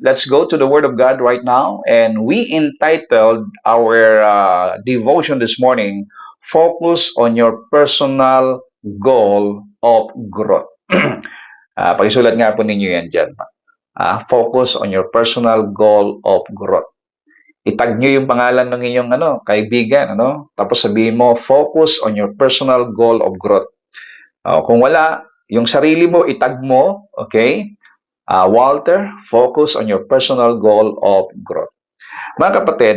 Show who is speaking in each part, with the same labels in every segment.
Speaker 1: let's go to the Word of God right now. And we entitled our devotion this morning, Focus on Your Personal Goal of Growth. Pakisulat nga po ninyo yan dyan. Focus on your personal goal of growth. Itag nyo yung pangalan ng inyong kaibigan, tapos sabihin mo, focus on your personal goal of growth. Kung wala, yung sarili mo, itag mo, okay? Walter, focus on your personal goal of growth. Mga kapatid,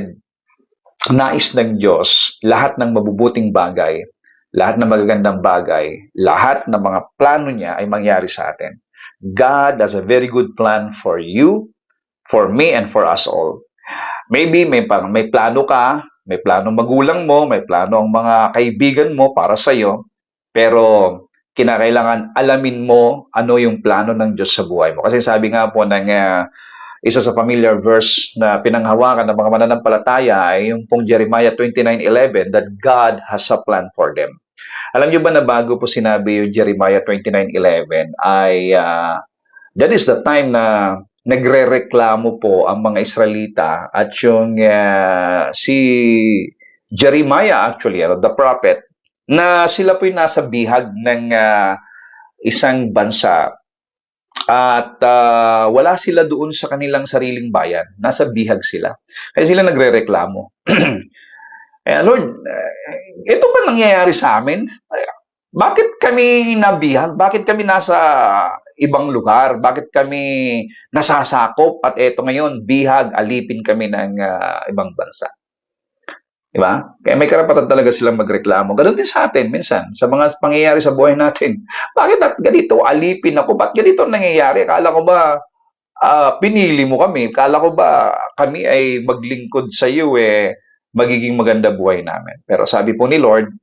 Speaker 1: nais ng Diyos lahat ng mabubuting bagay, lahat ng magagandang bagay, lahat ng mga plano niya ay mangyari sa atin. God has a very good plan for you, for me, and for us all. Maybe may plano ka, may plano magulang mo, may plano ang mga kaibigan mo para sa iyo, pero kinakailangan alamin mo ano yung plano ng Diyos sa buhay mo. Kasi sabi nga po ng isa sa familiar verse na pinanghawakan ng mga mananampalataya ay yung pong Jeremiah 29:11 that God has a plan for them. Alam niyo ba na bago po sinabi yung Jeremiah 29:11 ay that is the time na nagrereklamo po ang mga Israelita at yung si Jeremiah actually, the prophet, na sila po'y nasa bihag ng isang bansa at wala sila doon sa kanilang sariling bayan. Nasa bihag sila. Kaya sila nagrereklamo. Lord, ito ba nangyayari sa amin? Bakit kami nabihag? Bakit kami nasa ibang lugar? Bakit kami nasasakop? At eto ngayon, bihag, alipin kami ng ibang bansa. Diba? Kaya may karapatan talaga silang magreklamo. Ganun din sa atin minsan, sa mga pangyayari sa buhay natin. Bakit ganito? Alipin ako. Ba't ganito nangyayari? Kala ko ba pinili mo kami? Kala ko ba kami ay maglingkod sa iyo magiging maganda buhay namin? Pero sabi po ni Lord,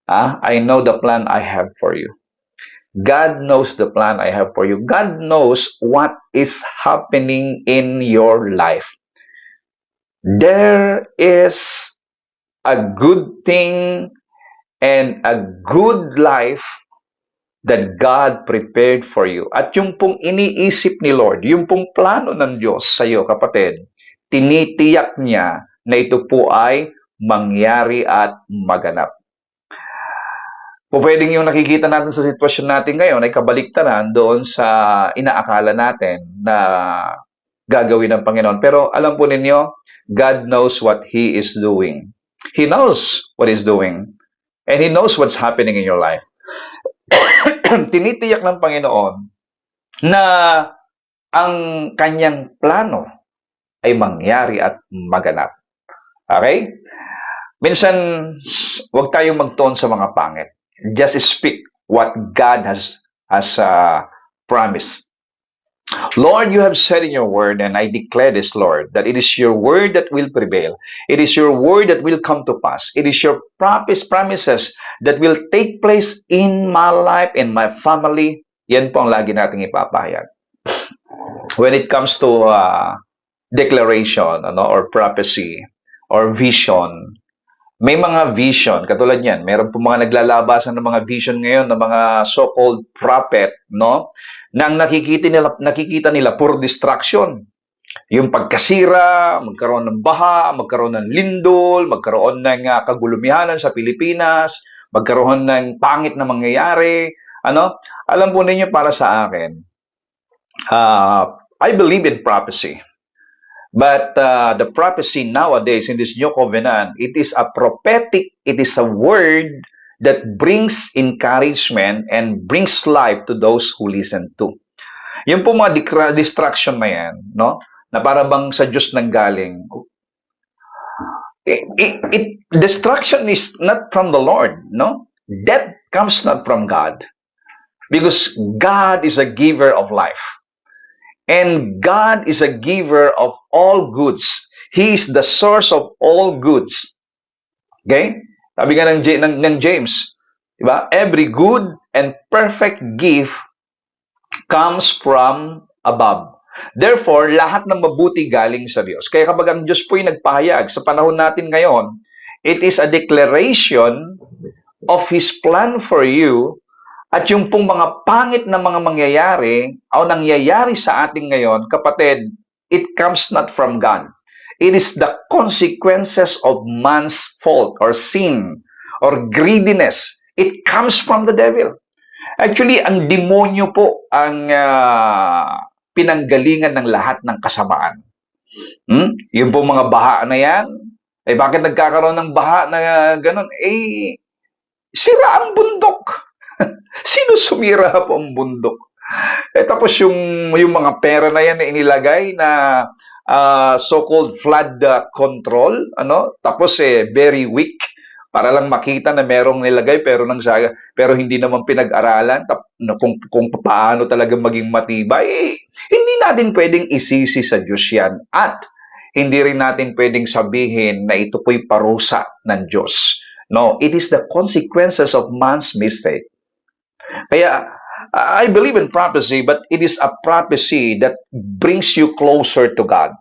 Speaker 1: I know the plan I have for you. God knows the plan I have for you. God knows what is happening in your life. There is a good thing and a good life that God prepared for you. At yung pong iniisip ni Lord, yung pong plano ng Diyos sa iyo, kapatid, tinitiyak niya na ito po ay mangyari at maganap. Pwedeng yung nakikita natin sa sitwasyon natin ngayon ay kabaliktaran doon sa inaakala natin na gagawin ng Panginoon. Pero alam po ninyo, God knows what He is doing. He knows what He's doing. And He knows what's happening in your life. Tinitiyak ng Panginoon na ang kanyang plano ay mangyari at maganap. Okay? Minsan, huwag tayong magtuon sa mga pangit. Just speak what God has promised. Lord, you have said in your word, and I declare this, Lord, that it is your word that will prevail. It is your word that will come to pass. It is your promises that will take place in my life, in my family. Yan po ang lagi nating ipapahayag. When it comes to declaration, or prophecy, or vision, may mga vision, katulad yan, meron po mga naglalabasan ng mga vision ngayon ng mga so-called prophet, na ang nakikita nila puro distraction. Yung pagkasira, magkaroon ng baha, magkaroon ng lindol, magkaroon ng kagulumihanan sa Pilipinas, magkaroon ng pangit na mangyayari. Alam po ninyo, para sa akin, I believe in prophecy. But the prophecy nowadays in this new covenant, it is a prophetic, it is a word that brings encouragement and brings life to those who listen to. Yung po mga distraction na yan, na para bang sa Diyos nang galing. Destruction is not from the Lord, Death comes not from God. Because God is a giver of life. And God is a giver of all goods. He is the source of all goods. Okay? Sabi nga ng James, diba? Every good and perfect gift comes from above. Therefore, lahat ng mabuti galing sa Diyos. Kaya kapag ang Diyos po'y nagpahayag sa panahon natin ngayon, it is a declaration of His plan for you. At yung pong mga pangit na mga mangyayari o nangyayari sa atin ngayon, kapatid, it comes not from God. It is the consequences of man's fault or sin or greediness. It comes from the devil. Actually, ang demonyo po ang pinanggalingan ng lahat ng kasamaan. Yung po mga baha na yan, bakit nagkakaroon ng baha na ganun? Sira ang bundok. Sino sumira po ang bundok? Tapos yung mga pera na yan na inilagay na so-called flood control, tapos very weak para lang makita na merong nilagay pero hindi naman pinag-aralan kung paano talaga maging matibay. Hindi natin pwedeng isisi sa Diyos yan at hindi rin natin pwedeng sabihin na ito po'y parusa ng Diyos. No, it is the consequences of man's mistake. Kaya, I believe in prophecy, but it is a prophecy that brings you closer to God.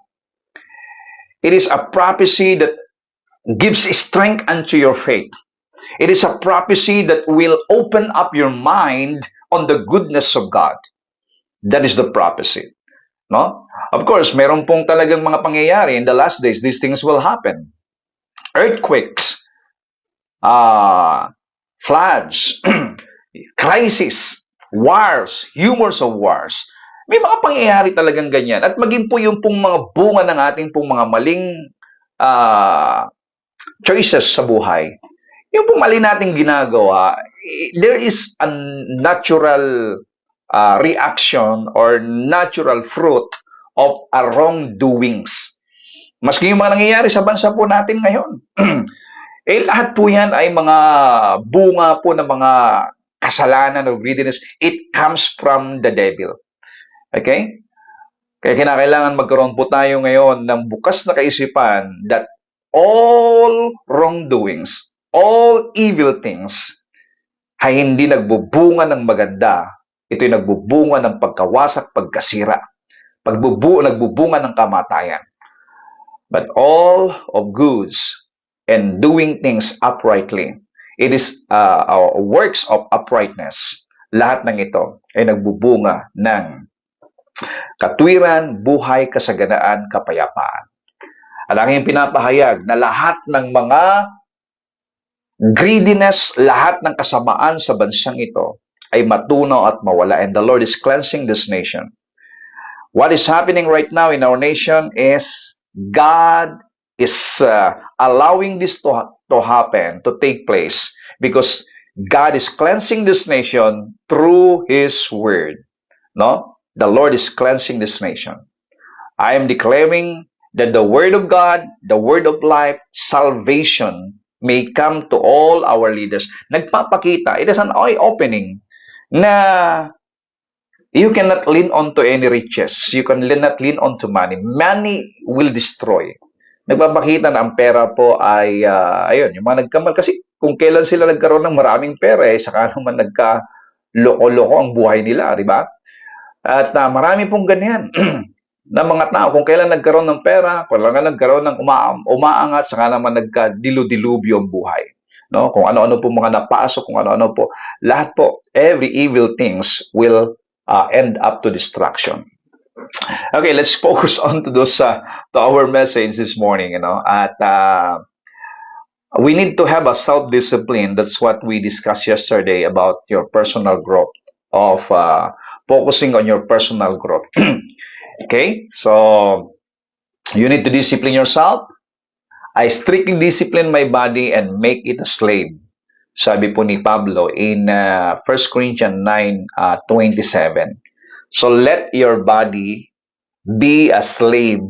Speaker 1: It is a prophecy that gives strength unto your faith. It is a prophecy that will open up your mind on the goodness of God. That is the prophecy. No? Of course, meron pong talagang mga pangyayari in the last days. These things will happen. Earthquakes, floods, crisis, wars, humors of wars. May mga pangyayari talagang ganyan. At maging po yung pong mga bunga ng ating pong mga maling choices sa buhay. Yung pong mali nating ginagawa, there is a natural reaction or natural fruit of our wrongdoings. Maski yung mga nangyayari sa bansa po natin ngayon. Lahat po yan ay mga bunga po ng mga kasalanan o greediness. It comes from the devil. Okay? Kaya kinakailangan magkaroon po tayo ngayon ng bukas na kaisipan that all wrongdoings, all evil things, ay hindi nagbubunga ng maganda. Ito'y nagbubunga ng pagkawasak, pagkasira. Nagbubunga ng kamatayan. But all of goods and doing things uprightly, it is works of uprightness. Lahat ng ito ay nagbubunga ng katwiran, buhay, kasaganaan, kapayapaan. Ang aking pinapahayag na lahat ng mga greediness, lahat ng kasamaan sa bansang ito ay matunaw at mawala. And the Lord is cleansing this nation. What is happening right now in our nation is God is allowing this to happen, to take place, because God is cleansing this nation through His Word. No? The Lord is cleansing this nation. I am declaring that the Word of God, the Word of life, salvation may come to all our leaders. Nagpapakita, it is an eye-opening na you cannot lean on to any riches. You cannot lean on to money. Money will destroy. Nagpapakita na ang pera po ay, ayun, yung mga nagkamal. Kasi kung kailan sila nagkaroon ng maraming pera, saka naman nagka-loko-loko ang buhay nila, di ba? At marami pong ganyan na mga tao. Kung kailan nagkaroon ng pera, kung kailan nagkaroon ng umaangat, saka naman nagka-dilu-dilubyo ang buhay. No? Kung ano-ano po mga napasok, kung ano-ano po. Lahat po, every evil things will end up to destruction. Okay, let's focus on to our message this morning. At we need to have a self-discipline. That's what we discussed yesterday about your personal growth, of focusing on your personal growth. Okay, so you need to discipline yourself. I strictly discipline my body and make it a slave. Sabi po ni Pablo in 1 Corinthians 9:27. So let your body be a slave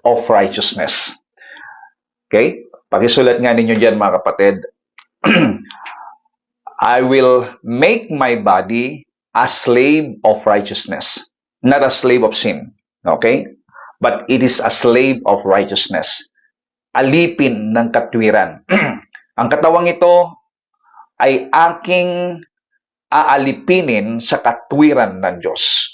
Speaker 1: of righteousness. Okay? Pakisulat nga ninyo dyan mga kapatid. I will make my body a slave of righteousness. Not a slave of sin. Okay? But it is a slave of righteousness. Alipin ng katwiran. Ang katawang ito ay aking aalipinin sa katwiran ng Diyos.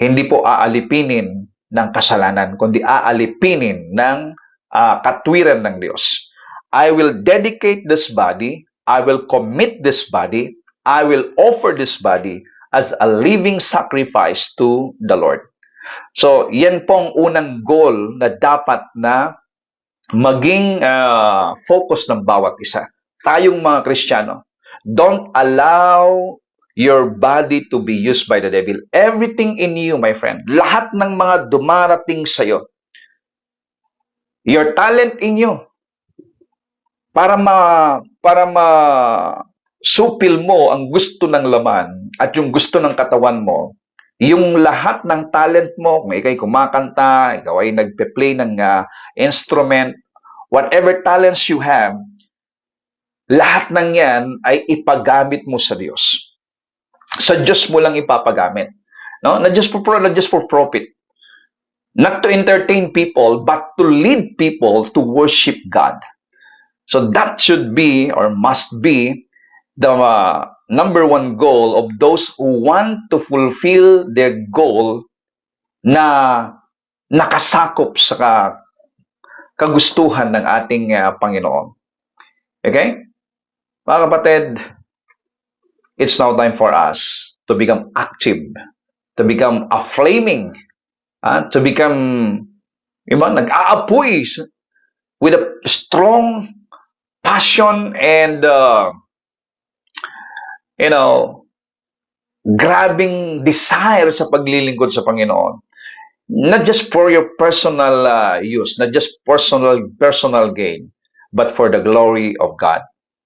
Speaker 1: Hindi po aalipinin ng kasalanan, kundi aalipinin ng katwiran ng Diyos. I will dedicate this body, I will commit this body, I will offer this body as a living sacrifice to the Lord. So, yan pong unang goal na dapat na maging focus ng bawat isa. Tayong mga Kristiyano, don't allow your body to be used by the devil. Everything in you, my friend, lahat ng mga dumarating sa'yo, your talent in you, para ma supil mo ang gusto ng laman at yung gusto ng katawan mo, yung lahat ng talent mo, kung ikaw'y kumakanta, ikaw ay nagpe-play ng instrument, whatever talents you have, lahat ng yan ay ipagamit mo sa Diyos. Sa Diyos mo lang ipapagamit. No? Not just for profit. Not to entertain people, but to lead people to worship God. So that should be or must be the number one goal of those who want to fulfill their goal na nakasakop sa kagustuhan ng ating Panginoon. Okay? Mga kapatid, it's now time for us to become active, to become a flaming, to become, nag-aapoy with a strong passion and, grabbing desire sa paglilingkod sa Panginoon. Not just for your personal use, not just personal gain, but for the glory of God.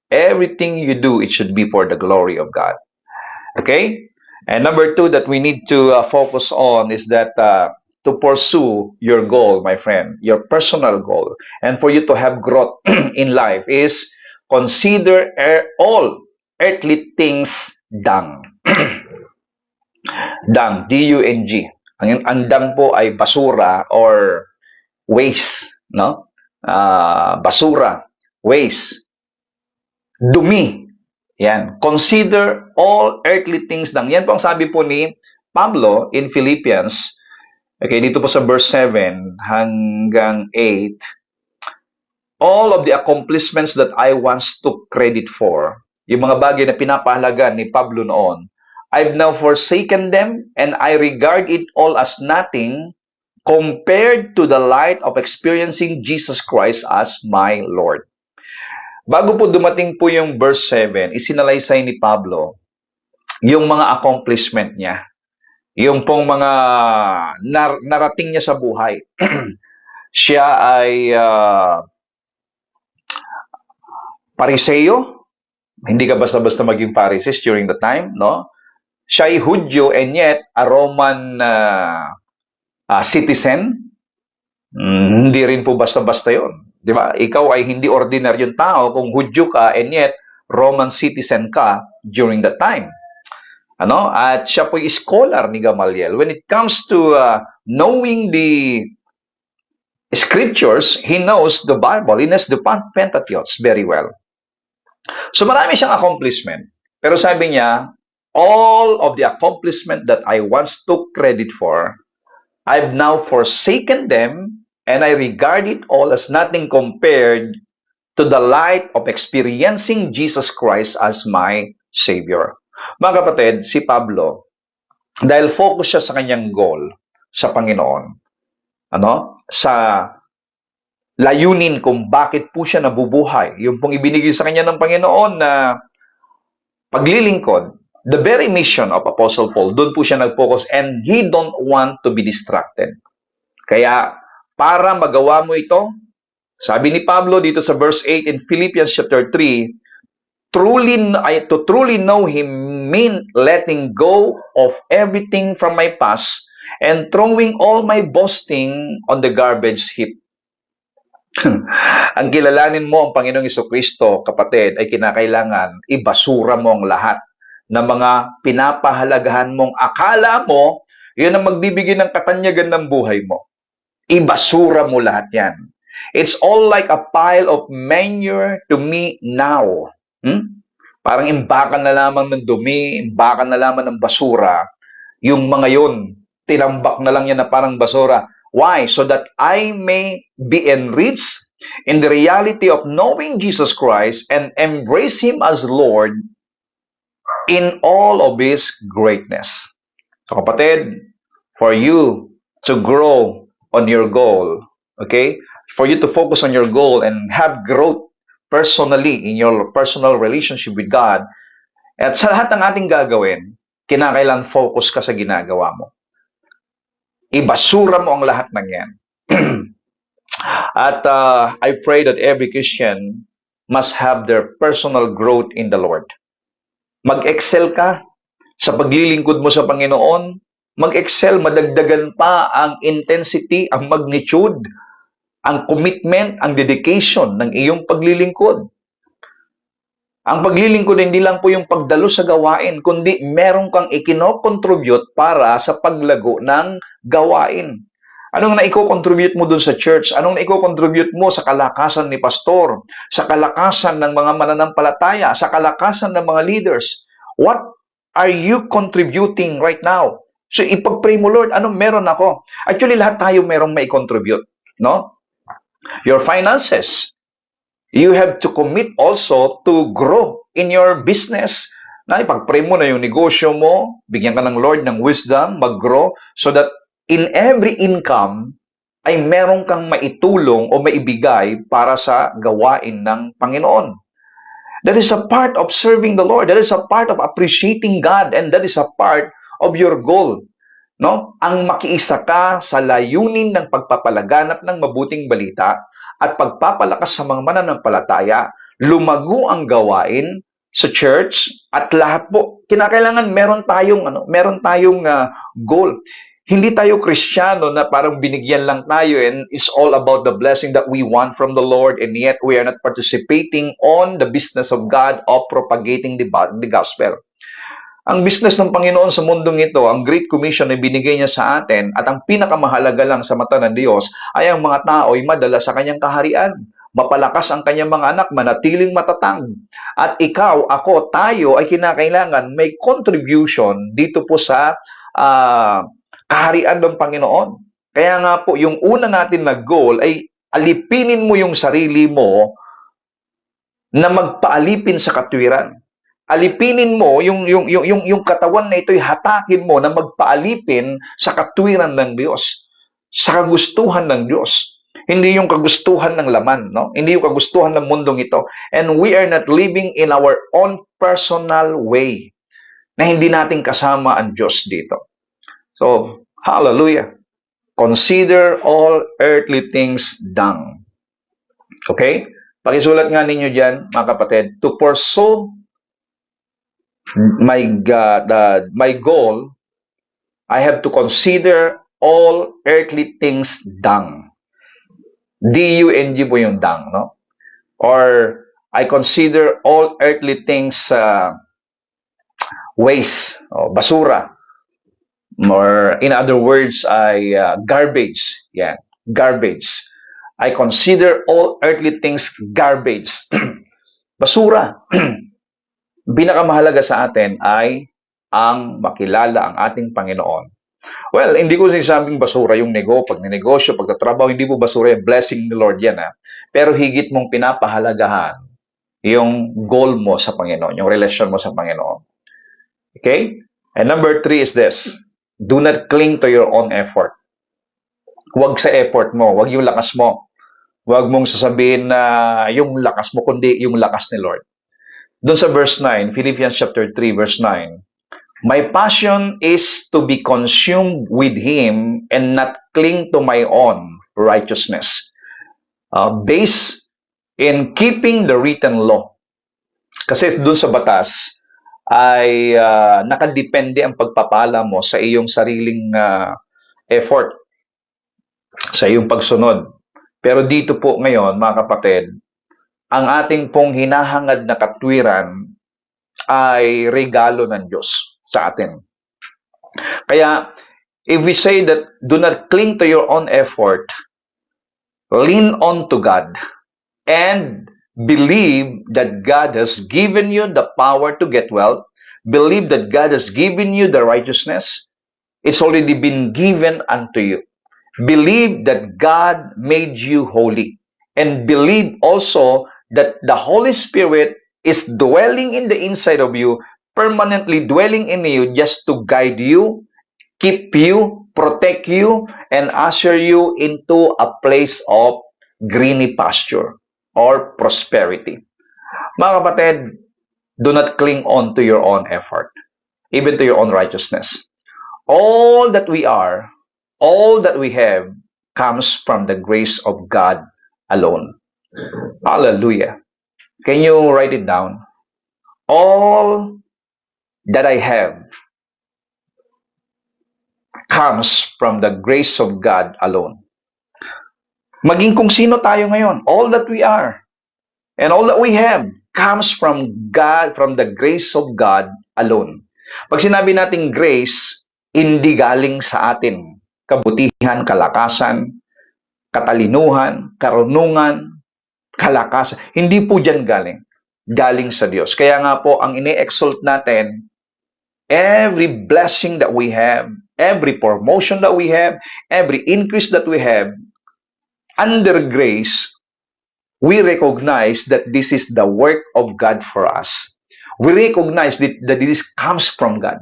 Speaker 1: Everything you do, it should be for the glory of God. Okay? And number two that we need to focus on is that to pursue your goal, my friend, your personal goal, and for you to have growth in life is consider all earthly things dung. Dung, D-U-N-G. Ang dung po ay basura or waste, no? Basura, waste, dumi. Yan. Consider all earthly things dung. Yan po ang sabi po ni Pablo in Philippians. Okay, dito po sa verse 7 hanggang 8. All of the accomplishments that I once took credit for, yung mga bagay na pinapahalagan ni Pablo noon, I've now forsaken them and I regard it all as nothing compared to the light of experiencing Jesus Christ as my Lord. Bago po dumating po yung verse 7, isinalaysay ni Pablo yung mga accomplishment niya. Yung pong mga narating niya sa buhay. Siya ay Pariseo. Hindi ka basta-basta maging Pharisees during the time, no? Siya ay Hudyo and yet a Roman citizen. Hindi rin po basta-basta yun. Di ba? Ikaw ay hindi ordinaryong tao kung Hudyo ka and yet Roman citizen ka during that time. At siya po ay scholar ni Gamaliel. When it comes to knowing the scriptures, he knows the Bible. He knows the Pentateuch very well. So marami siyang accomplishment. Pero sabi niya, all of the accomplishment that I once took credit for, I've now forsaken them and I regard it all as nothing compared to the light of experiencing Jesus Christ as my Savior. Mga kapatid, si Pablo, dahil focus siya sa kanyang goal sa Panginoon, sa layunin kung bakit po siya nabubuhay, yung pong ibinigay sa kanya ng Panginoon na paglilingkod, the very mission of Apostle Paul, doon po siya nag-focus and he don't want to be distracted. Kaya, para magawa mo ito, sabi ni Pablo dito sa verse 8 in Philippians chapter 3, to truly know Him mean letting go of everything from my past and throwing all my boasting on the garbage heap. Ang kilalanin mo ang Panginoong Jesucristo, kapatid, ay kinakailangan ibasura mo ang lahat ng mga pinapahalagahan mong akala mo, yun ang magbibigay ng katanyagan ng buhay mo. Ibasura mo lahat yan. It's all like a pile of manure to me now. Parang imbakan na lamang ng dumi, imbakan na lamang ng basura. Yung mga yun, tinambak na lang yan na parang basura. Why? So that I may be enriched in the reality of knowing Jesus Christ and embrace Him as Lord in all of His greatness. So kapatid, for you to grow on your goal, okay? For you to focus on your goal and have growth personally in your personal relationship with God, at sa lahat ng ating gagawin, kinakailangan focus ka sa ginagawa mo. Ibasura mo ang lahat ng yan. At I pray that every Christian must have their personal growth in the Lord. Mag-excel ka sa paglilingkod mo sa Panginoon. Mag-excel, madagdagan pa ang intensity, ang magnitude, ang commitment, ang dedication ng iyong paglilingkod. Ang paglilingkod hindi lang po yung pagdalo sa gawain, kundi meron kang ikinocontribute para sa paglago ng gawain. Anong naiko-contribute mo dun sa church? Anong naiko-contribute mo sa kalakasan ni pastor? Sa kalakasan ng mga mananampalataya? Sa kalakasan ng mga leaders? What are you contributing right now? So ipag-pray mo, Lord, anong meron ako? Actually, lahat tayo merong may contribute, no? Your finances. You have to commit also to grow in your business. Na ipag-pray mo na yung negosyo mo, bigyan ka ng Lord ng wisdom, mag-grow, so that in every income, ay meron kang maitulong o maibigay para sa gawain ng Panginoon. That is a part of serving the Lord. That is a part of appreciating God, and that is a part of your goal. No? Ang makiisa ka sa layunin ng pagpapalaganap ng mabuting balita at pagpapalakas sa mga mananampalataya, lumago ang gawain sa church at lahat po. Kinakailangan meron tayong goal. Hindi tayo Kristiyano na parang binigyan lang tayo and it's all about the blessing that we want from the Lord, and yet we are not participating on the business of God of propagating the gospel. Ang business ng Panginoon sa mundong ito, ang Great Commission na binigay niya sa atin, at ang pinakamahalaga lang sa mata ng Diyos ay ang mga tao ay madala sa kanyang kaharian. Mapalakas ang kanyang mga anak, manatiling matatag. At ikaw, ako, tayo ay kinakailangan may contribution dito po sa kaharian ng Panginoon. Kaya nga po, yung una natin na goal ay alipinin mo yung sarili mo na magpaalipin sa katwiran. Alipinin mo yung katawan na ito'y hatakin mo na magpaalipin sa katwiran ng Diyos, sa kagustuhan ng Diyos. Hindi yung kagustuhan ng laman, no? Hindi yung kagustuhan ng mundong ito. And we are not living in our own personal way na hindi natin kasama ang Diyos dito. So, hallelujah. Consider all earthly things dung. Okay? Pakisulat nga ninyo dyan, mga kapatid, to pursue my goal, I have to consider all earthly things dung. D-U-N-G po yung dung, no? Or I consider all earthly things waste, o basura. Or in other words, garbage. Yeah, garbage. I consider all earthly things garbage. Basura. Pinakamahalaga sa atin ay ang makilala ang ating Panginoon. Well, hindi ko sinasabing basura yung pag ninegosyo, pagtatrabaho, hindi po basura yung blessing ni Lord yan. Pero higit mong pinapahalagahan yung goal mo sa Panginoon, yung relasyon mo sa Panginoon. Okay? And number 3 is this. Do not cling to your own effort. Huwag sa effort mo, huwag yung lakas mo. Huwag mong sasabihin na yung lakas mo, kundi yung lakas ni Lord. Doon sa verse 9, Philippians chapter 3, verse 9, my passion is to be consumed with Him and not cling to my own righteousness, based in keeping the written law. Kasi doon sa batas ay nakadepende ang pagpapala mo sa iyong sariling effort, sa iyong pagsunod. Pero dito po ngayon, mga kapatid, ang ating pong hinahangad na katwiran ay regalo ng Diyos sa atin. Kaya, if we say that do not cling to your own effort, lean on to God, and believe that God has given you the power to get wealth, believe that God has given you the righteousness, it's already been given unto you. Believe that God made you holy, and believe also that the Holy Spirit is dwelling in the inside of you, permanently dwelling in you just to guide you keep you, protect you, and usher you into a place of greeny pasture or prosperity. Mga kapatid, do not cling on to your own effort, even to your own righteousness. All that we are, all that we have, comes from the grace of God alone. Hallelujah. Can you write it down? All that I have comes from the grace of God alone. Maging kung sino tayo ngayon, all that we are and all that we have comes from God, from the grace of God alone. Pag sinabi nating grace, hindi galing sa atin. Kabutihan, kalakasan, katalinuhan, karunungan, kalakasan. Hindi po dyan galing. Galing sa Diyos. Kaya nga po, ang ini-exalt natin, every blessing that we have, every promotion that we have, every increase that we have, under grace, we recognize that this is the work of God for us. We recognize that this comes from God.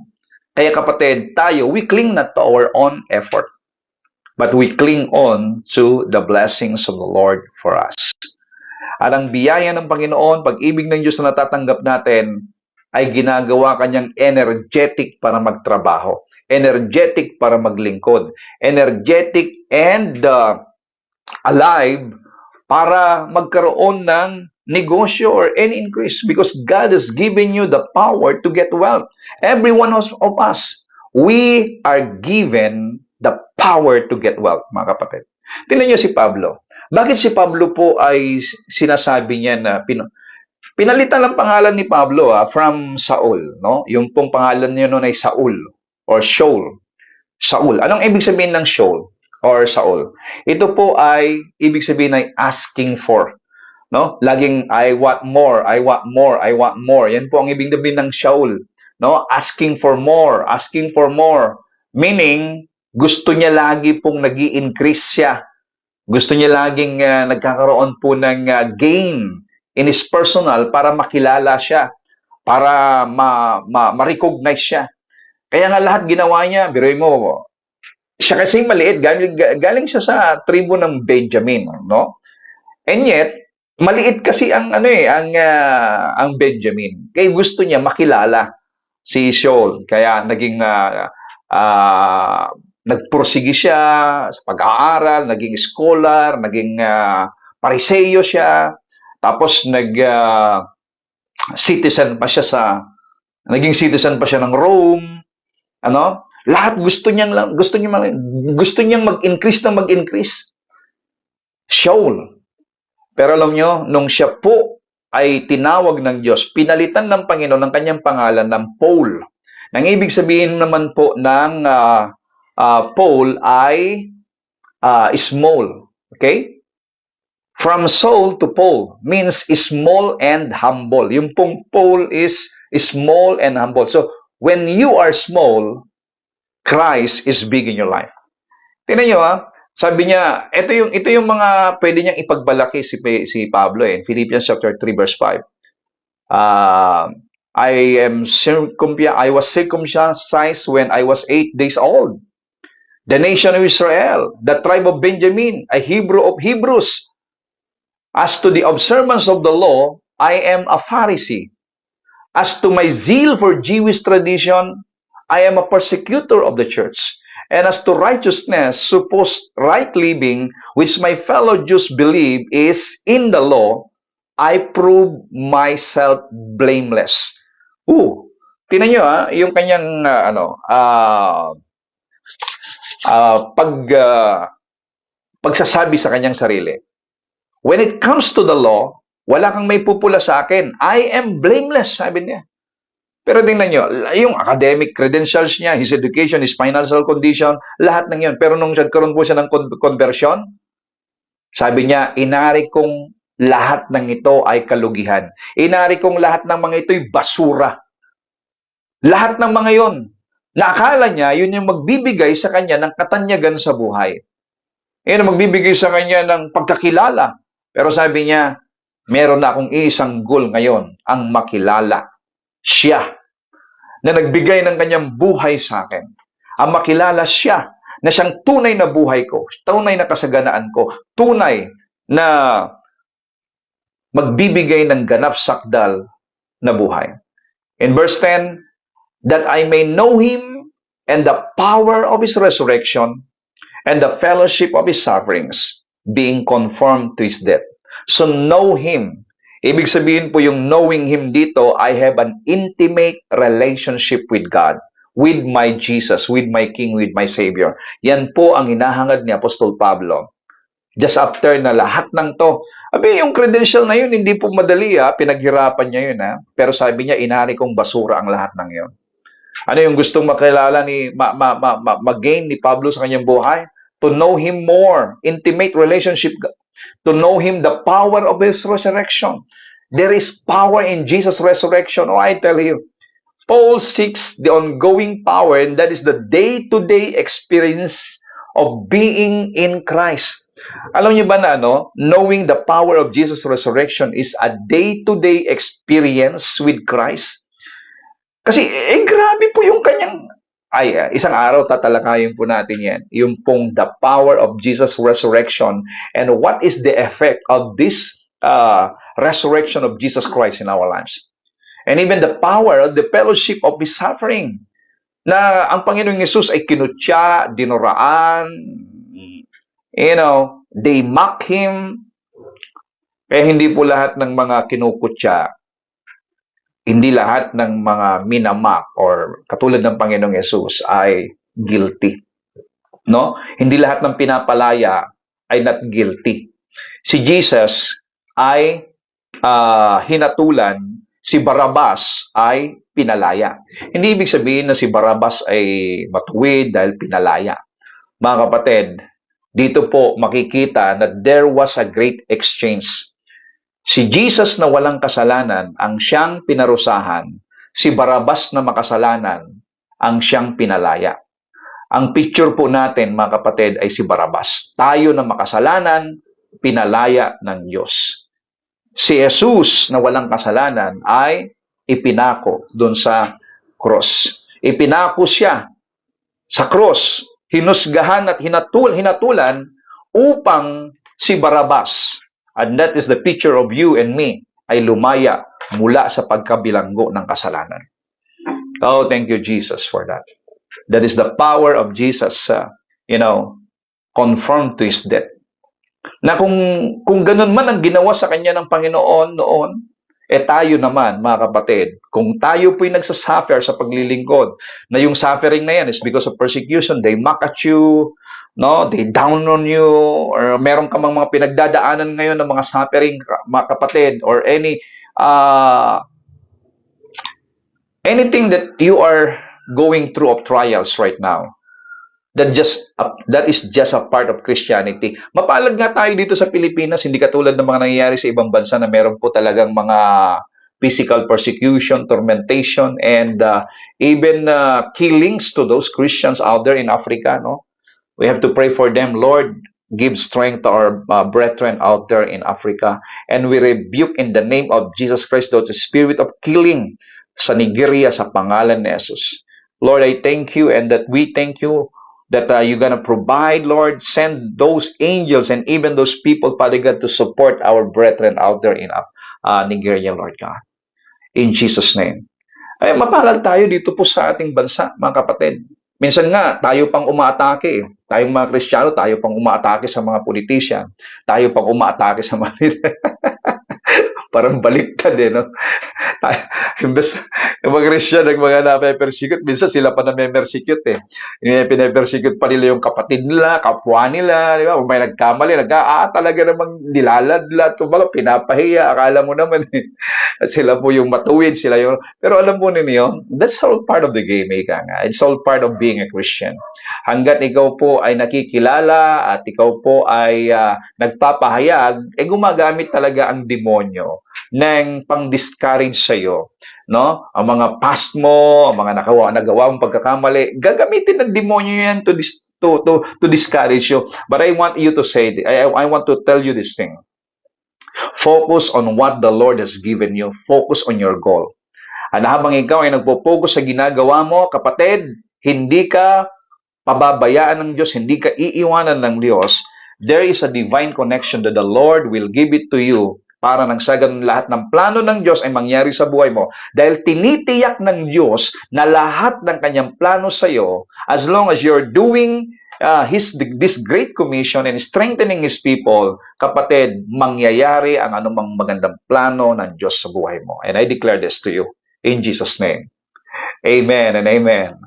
Speaker 1: Kaya kapatid, tayo, we cling not to our own effort, but we cling on to the blessings of the Lord for us. At ang biyaya ng Panginoon, pag-ibig ng Diyos na natatanggap natin, ay ginagawa kanyang energetic para magtrabaho, energetic para maglingkod, energetic and alive para magkaroon ng negosyo or any increase, because God has given you the power to get wealth. Every one of us, we are given the power to get wealth, mga kapatid. Tingnan niyo si Pablo. Bakit si Pablo po ay sinasabi niya na pinalitan ng pangalan ni Pablo from Saul, no? Yung pong pangalan niya noon ay Saul or Shaul. Saul. Anong ibig sabihin ng Shaul or Saul? Ito po ay ibig sabihin ay asking for, no? Laging I want more, I want more, I want more. Yan po ang ibig sabihin ng Shaul, no? Asking for more, asking for more. Meaning, gusto niya lagi pong nag-i-increase siya. Gusto niya laging nagkakaroon po ng gain in his personal para makilala siya, para ma-recognize siya. Kaya nga lahat ginawa niya, biruin mo, siya kasi maliit, galing siya sa tribo ng Benjamin, no? And yet, maliit kasi ang ang Benjamin. Kaya gusto niya makilala si Shaul. Kaya naging nagpursige siya sa pag-aaral, naging scholar, naging pariseyo siya. Tapos citizen pa siya naging citizen pa siya ng Rome. Ano? Lahat gusto niyang mag-increase ng mag-increase. Shaul. Pero alam niyo, nung siya po ay tinawag ng Diyos, pinalitan ng Panginoon ng kanyang pangalan ng Paul. Nang ibig sabihin naman po ng Paul ay small. Okay? From Saul to Paul means small and humble. Yung pong Paul is small and humble. So, when you are small, Christ is big in your life. Tingnan nyo sabi niya, ito yung mga pwede niyang ipagbalaki si Pablo in Philippians chapter 3 verse 5. I was circumcised when I was 8 days old. The nation of Israel, the tribe of Benjamin, a Hebrew of Hebrews. As to the observance of the law, I am a Pharisee. As to my zeal for Jewish tradition, I am a persecutor of the church. And as to righteousness, supposed right living, which my fellow Jews believe is in the law, I prove myself blameless. Tingnan nyo yung kanyang pagsasabi sa kanyang sarili. When it comes to the law, wala kang may pupula sa akin. I am blameless, sabi niya. Pero tingnan nyo, yung academic credentials niya, his education, his financial condition, lahat ng yun. Pero nung nagkaroon po siya ng conversion, sabi niya, inari kong lahat ng ito ay kalugihan. Inari kong lahat ng mga ito'y basura. Lahat ng mga yon, naakala niya, yun yung magbibigay sa kanya ng katanyagan sa buhay. Yun ang magbibigay sa kanya ng pagkakilala. Pero sabi niya, meron na akong isang goal ngayon, ang makilala siya na nagbigay ng kanyang buhay sa akin. ang makilala siya na siyang tunay na buhay ko, tunay na kasaganaan ko, tunay na magbibigay ng ganap sakdal na buhay. In verse 10, that I may know Him and the power of His resurrection and the fellowship of His sufferings, being conformed to His death. So know Him. Ibig sabihin po yung knowing Him dito, I have an intimate relationship with God, with my Jesus, with my King, with my Savior. Yan po ang hinahangad ni Apostol Pablo. Just after na lahat ng to, yung credential na yun, hindi po madali pinaghirapan niya yun Pero sabi niya, inari kong basura ang lahat ng yun. Ano yung gustong makilala mag-gain ni Pablo sa kanyang buhay? To know Him more, intimate relationship, to know Him the power of His resurrection. There is power in Jesus' resurrection. Oh, I tell you, Paul seeks the ongoing power, and that is the day-to-day experience of being in Christ. Alam niyo ba na knowing the power of Jesus' resurrection is a day-to-day experience with Christ? Kasi, grabe po yung kanyang, isang araw tatalakayin po natin yan. Yung pong the power of Jesus' resurrection and what is the effect of this resurrection of Jesus Christ in our lives. And even the power of the fellowship of His suffering. Na ang Panginoong Yesus ay kinutya, dinuraan, they mock Him. Kaya hindi po lahat ng mga kinukutya, hindi lahat ng mga minamak or katulad ng Panginoong Yesus ay guilty. No? Hindi lahat ng pinapalaya ay not guilty. Si Jesus ay hinatulan, si Barabas ay pinalaya. Hindi ibig sabihin na si Barabas ay matuwid dahil pinalaya. Mga kapatid, dito po makikita na there was a great exchange. Si Jesus na walang kasalanan ang siyang pinarusahan, si Barabas na makasalanan ang siyang pinalaya. Ang picture po natin, mga kapatid, ay si Barabas. Tayo na makasalanan, pinalaya ng Diyos. Si Jesus na walang kasalanan ay ipinako doon sa cross. Ipinako siya sa cross, hinusgahan at hinatulan upang si Barabas, and that is the picture of you and me, ay lumaya mula sa pagkabilanggo ng kasalanan. Oh, thank you, Jesus, for that. That is the power of Jesus, conformed to His death. Na kung ganun man ang ginawa sa kanya ng Panginoon noon, tayo naman, mga kapatid, kung tayo po'y nagsasuffer sa paglilingkod, na yung suffering na yan is because of persecution, they mock at you, they down on you, or meron ka mga pinagdadaanan ngayon ng mga suffering, mga kapatid, or anything that you are going through of trials right now, that is just a part of Christianity. Mapalad nga tayo dito sa Pilipinas, hindi katulad ng mga nangyayari sa ibang bansa na meron po talagang mga physical persecution, tormentation, and even killings to those Christians out there in Africa. We have to pray for them. Lord, give strength to our brethren out there in Africa. And we rebuke in the name of Jesus Christ the spirit of killing sa Nigeria sa pangalan ni Jesus. Lord, I thank you, and that we thank you that you're going to provide, Lord, send those angels and even those people, Father God, to support our brethren out there in Nigeria, Lord God. In Jesus' name. Ay, mapalad tayo dito po sa ating bansa, mga kapatid. Minsan nga, tayo pang umaatake. Tayong mga Kristiyano, tayo pang umaatake sa mga politician. Tayo pang umaatake sa mga parang baliktad Imbes yung mga Christian, yung mga nape-persecute, minsan sila pa na-persecute Pine-persecute pa nila yung kapatid nila, kapwa nila, di ba? Kung may nagkamali, talaga namang nilaladlat, kumbaga pinapahiya, akala mo naman sila po yung matuwid, sila yung, pero alam mo ninyo, that's all part of the game, It's all part of being a Christian. Hanggat ikaw po ay nakikilala at ikaw po ay nagpapahayag, gumagamit talaga ang demonyo ng pang-discourage sa iyo, Ang mga past mo, ang mga nagawa mong pagkakamali, gagamitin ng demonyo yan to discourage you. But I want you to say, I want to tell you this thing. Focus on what the Lord has given you. Focus on your goal. At habang ikaw ay nagpo-focus sa ginagawa mo, kapatid, hindi ka pababayaan ng Diyos, hindi ka iiwanan ng Diyos, there is a divine connection that the Lord will give it to you para nang sa ganun lahat ng plano ng Diyos ay mangyari sa buhay mo. Dahil tinitiyak ng Diyos na lahat ng kanyang plano sa iyo, as long as you're doing this great commission and strengthening His people, kapatid, mangyayari ang anumang magandang plano ng Diyos sa buhay mo. And I declare this to you in Jesus' name. Amen and amen.